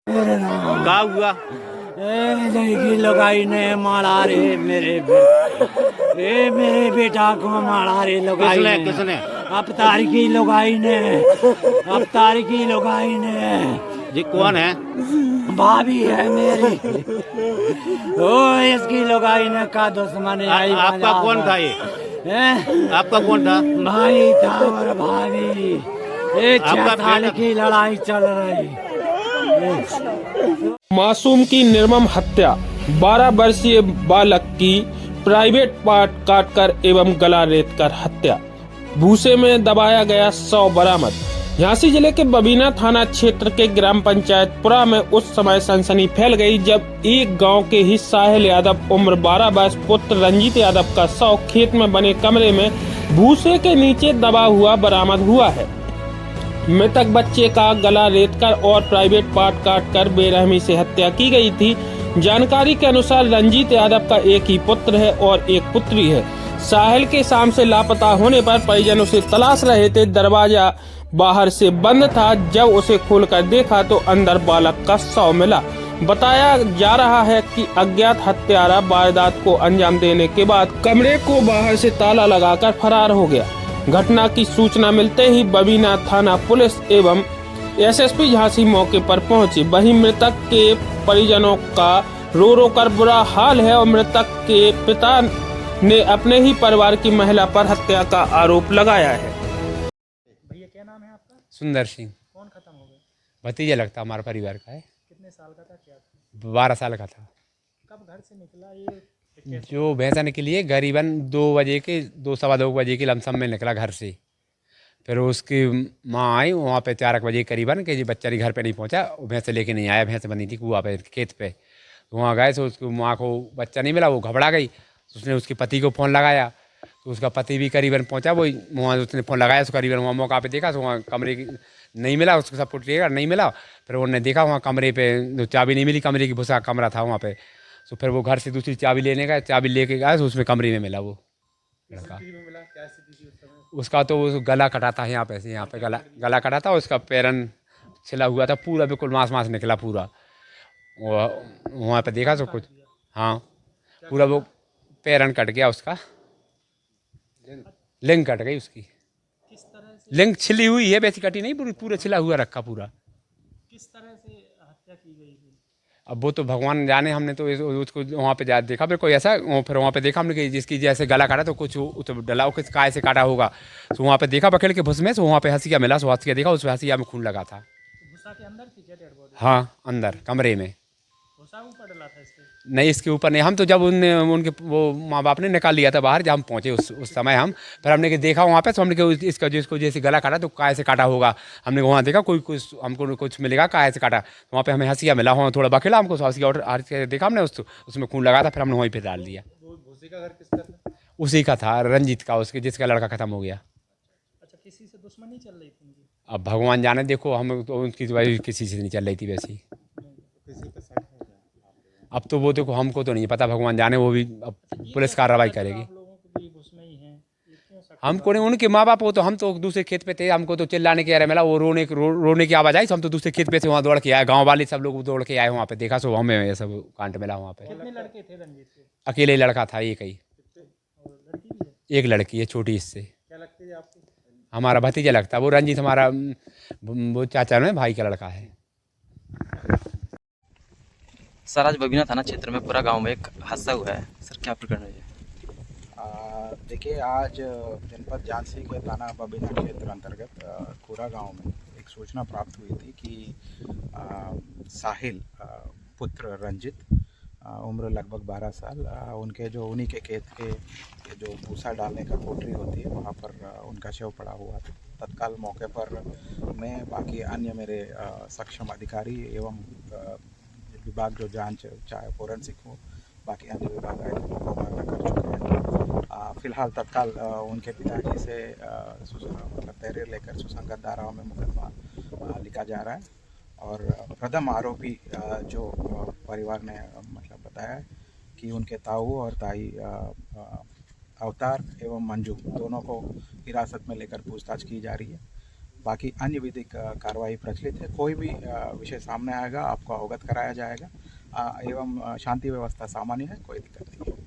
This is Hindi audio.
क्या हुआ? लड़की लगाई ने मारा रे मेरे बेटा को मारा रे लगाई ने। किसने? अवतार की लगाई ने, अवतार की लगाई ने। जी कौन है? भाभी है मेरी। ओ इसकी लगाई ने का दुश्मन आई। आपका कौन था ये? आपका कौन था? भाई था और भाभी। ये 6 साल की लड़ाई चल रही। मासूम की निर्मम हत्या, 12 वर्षीय बालक की प्राइवेट पार्ट काटकर एवं गला रेतकर हत्या, भूसे में दबाया गया 100 बरामद। झांसी जिले के बबीना थाना क्षेत्र के ग्राम पंचायत पुरा में उस समय सनसनी फैल गई जब एक गांव के ही साहिल यादव उम्र 12 वर्ष पुत्र रंजीत यादव का शव खेत में बने कमरे में भूसे के नीचे दबा हुआ बरामद हुआ है। मृतक बच्चे का गला रेतकर और प्राइवेट पार्ट काटकर बेरहमी से हत्या की गई थी। जानकारी के अनुसार रंजीत यादव का एक ही पुत्र है और एक पुत्री है। साहिल के शाम से लापता होने पर परिजन उसे तलाश रहे थे। दरवाजा बाहर से बंद था। जब उसे खोलकर देखा तो अंदर बालक का शव मिला। बताया जा रहा है कि अज्ञात हत्यारा वारदात को अंजाम देने के बाद कमरे को बाहर से ताला लगाकर फरार हो गया। घटना की सूचना मिलते ही बबीना थाना पुलिस एवं एसएसपी झांसी मौके पर पहुंची। वहीं मृतक के परिजनों का रो कर बुरा हाल है और मृतक के पिता ने अपने ही परिवार की महिला पर हत्या का आरोप लगाया है। भैया क्या नाम है आपका? सुंदर सिंह। कौन खत्म हो गए? भतीजा लगता हमारा परिवार का है। कितने साल का था, क्या था? 12 साल का था। कब घर से निकला ये? कैसे? जो भैंसा के लिए करीबन 2 बजे के 2 सवा 2 बजे के लमसम में निकला घर से। फिर उसकी माँ आई वहाँ पे 4 बजे करीबन कि जी बच्चा घर पे नहीं पहुँचा, भैंस लेके नहीं आया। भैंस बनी थी कुआँ पे खेत पे, तो वहाँ गए तो उसकी माँ को बच्चा नहीं मिला। वो घबरा गई, उसने उसके पति को फ़ोन लगाया तो उसका पति भी करीबन पहुँचा। वो वहाँ उसने फ़ोन लगाया तो करीबन वहाँ मौका पे देखा तो वहाँ कमरे की नहीं मिला, उसको सब कुछ नहीं मिला। फिर उन्होंने देखा वहाँ कमरे पे जो चाबी नहीं मिली, कमरे की भूसा कमरा था वहाँ पे। तो फिर वो घर से दूसरी चाबी लेने गए, चाबी लेके गए तो उसमें कमरे में मिला वो लड़का। उसका तो वो गला कटा था, यहाँ पे गला कटा था। उसका पैरन छिला हुआ था पूरा, बिल्कुल मांस निकला पूरा। वहाँ पे देखा तो कुछ, हाँ पूरा वो पैरन कट गया उसका, लिंग कट गई उसकी। किस तरह से, लिंग छिली हुई है, वैसी कटी नहीं, पूरा छिला हुआ रखा पूरा। किस तरह से हत्या की गई थी? अब वो तो भगवान जाने। हमने तो उसको वहाँ पे जा देखा, फिर कोई ऐसा फिर वहाँ पे देखा हमने कि जिसकी जैसे गला काटा तो कुछ तो डला किस काय से काटा होगा। तो वहाँ पे देखा बखेड़ के भुस में, तो वहाँ पे हंसिया मिला। तो हंसिया देखा, उस हंसिया में खून लगा था। तो भूसा के अंदर थी क्या डेड बॉडी? हाँ अंदर कमरे में। भूसा ऊपर डला था इसके? नहीं इसके ऊपर नहीं। हम तो जब उनके वो माँ बाप ने निकाल लिया था बाहर, जब हम पहुँचे उस समय हम फिर हमने देखा वहाँ पे। तो हमने कि इसका जिसको जैसे गला काटा तो काय से काटा होगा। हमने वहाँ देखा कोई कुछ हमको कुछ मिलेगा काय से काटा। तो वहाँ पे हमें हंसिया मिला, वहाँ थोड़ा बखेला हमको हंसिया और देखा हमने उसमें खून लगा था। फिर हमने वहीं पर डाल दिया। भूसे का घर किसका था? उसी का था, रंजीत का, उसके जिसका लड़का खत्म हो गया। अच्छा, किसी से दुश्मनी चल रही थी उनकी? अब भगवान जाने, देखो हम तो उनकी वही किसी से नहीं चल रही थी वैसी। अब तो वो देखो हमको तो नहीं पता, भगवान जाने। वो भी अब पुलिस कार्रवाई करेगी। आप लोगों को भी भूस में ही हैं, ये क्यों शक? हमको नहीं, उनके माँ बाप हो तो हम तो दूसरे खेत पे थे। हमको तो चिल्लाने की मिला, वो रोने की आवाज़ आई तो हम तो दूसरे खेत पे से वहाँ दौड़ के आए। गाँव वाले सब लोग दौड़ के आए वहाँ पे, देखा सो हमें ये सब कांड मिला वहाँ पे। कितने लड़के थे रंजीत के? अकेले लड़का था एक ही, और लड़की भी है? एक लड़की है छोटी इससे। क्या लगती है आपको? हमारा भतीजा लगता है वो रंजीत, हमारा वो चाचा में भाई का लड़का है। सर आज बबीना थाना क्षेत्र में पूरा गांव में एक हादसा हुआ है, सर क्या प्रकरण है? देखिए, आज जनपद झांसी के थाना बबीना क्षेत्र अंतर्गत कोरा गांव में एक सूचना प्राप्त हुई थी कि साहिल पुत्र रंजित उम्र लगभग 12 साल, उनके जो उन्हीं के खेत के जो भूसा डालने का कोठरी होती है वहाँ पर उनका शव पड़ा हुआ था। तत्काल मौके पर मैं, बाकी अन्य मेरे सक्षम अधिकारी एवं विभाग जो जांच चाहे फोरेंसिक हो, बाकी अन्य विभाग आए थे, मुकम्मल कर चुके हैं। फिलहाल तत्काल उनके पिताजी से मतलब तहरीर लेकर सुसंगत धाराओं में मुकदमा लिखा जा रहा है। और प्रथम आरोपी जो परिवार ने मतलब बताया कि उनके ताऊ और ताई अवतार एवं मंजू दोनों को हिरासत में लेकर पूछताछ की जा रही है। बाकी अन्य विधिक कार्रवाई प्रचलित है। कोई भी विषय सामने आएगा आपको अवगत कराया जाएगा एवं शांति व्यवस्था सामान्य है, कोई दिक्कत नहीं है।